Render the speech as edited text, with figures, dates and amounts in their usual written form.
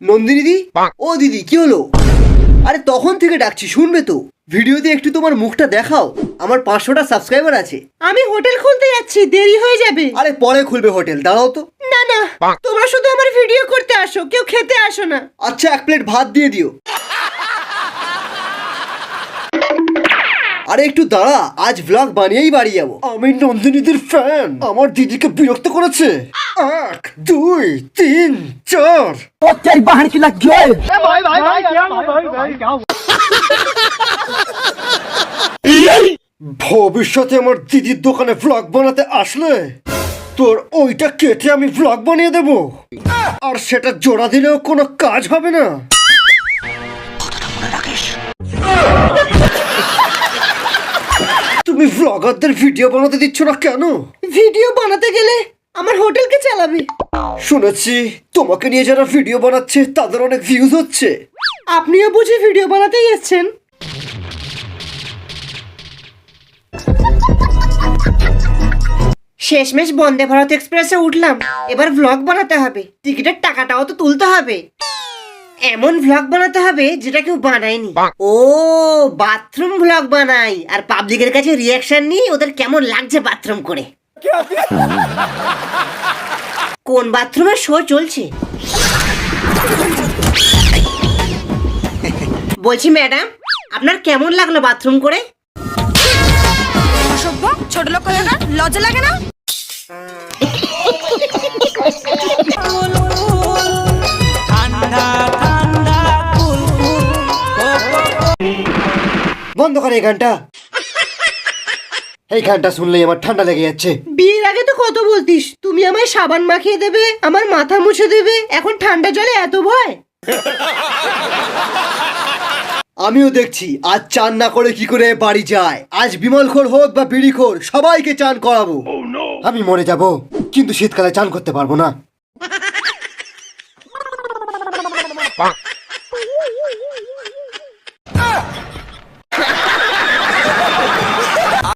নন্দিনী দি, ও দিদি কি হলো? আরে তখন থেকে ডাকছি, শুনবে তো? ভিডিওতে একটু তোমার মুখটা দেখাও, আমার 500টা সাবস্ক্রাইবার আছে। আমি হোটেল খুলতে যাচ্ছি, দেরি হয়ে যাবে। আরে পরে খুলবে হোটেল, দাঁড়াও তো। না না, তোমরা শুধু আমার ভিডিও করতে আসো, কেউ খেতে আসো না। আচ্ছা 1 প্লেট ভাত দিয়ে দিও। আরে একটু দাঁড়া, আজ ব্লগ বানিয়েই বাড়ি যাবো। আমি নন্দিনীদের ফ্যান, আমার দিদিকে বিরক্ত করেছে। 1 2 3 4 ভবিষ্যতে আমার দিদির দোকানে ভ্লগ বানাতে আসলে তোর ওইটা কেটে আমি ভ্লগ বানিয়ে দেব, আর সেটা জোড়া দিলেও কোনো কাজ হবে না। তুমি ভ্লগারদের ভিডিও বানাতে দিচ্ছ না কেন? ভিডিও বানাতে গেলে আমার হোটেলকে চালাবে। শুনেছি তোমাকে নিয়ে যারা ভিডিও বানাচ্ছে তাদের অনেক ভিউজ হচ্ছে। আপনিও বুঝি ভিডিও বানাতেই এসেছেন? শেষমেশ বন্দে ভারত এক্সপ্রেসে উঠলাম, এবার ভ্লগ বানাতে হবে, টিকিটের টাকাটাও তো তুলতে হবে। এমন ভ্লগ বানাতে হবে যেটা কেউ বানায়নি। ও বাথরুম ভ্লগ বানাই, আর পাবলিকের কাছে রিয়াকশন নিই ওদের কেমন লাগছে বাথরুম করে। কোন বাথরুমে শো চলছে? বলছি ম্যাডাম, আপনার কেমন লাগলো বাথরুম করে? অসভ্য ছোট লোক হয়ে না, লজ্জা লাগে না? বন্ধ করে এই গানটা, এই গানটা শুনলেই আমার ঠান্ডা লেগে যাচ্ছে। বিয়ের আগে তো কত বলতিস তুমি আমায় সাবান মাখিয়ে দেবে, আমার মাথা মুছে দেবে, এখন ঠান্ডা জলে এত ভয়। আমিও দেখছি আজ চান না করে কি করে বাড়ি যায়। আজ বিমলখোর হোক বা বিড়িখোর, সবাইকে চান করাবো। আমি মরে যাব, কিন্তু শীতকালে চান করতে পারবো না।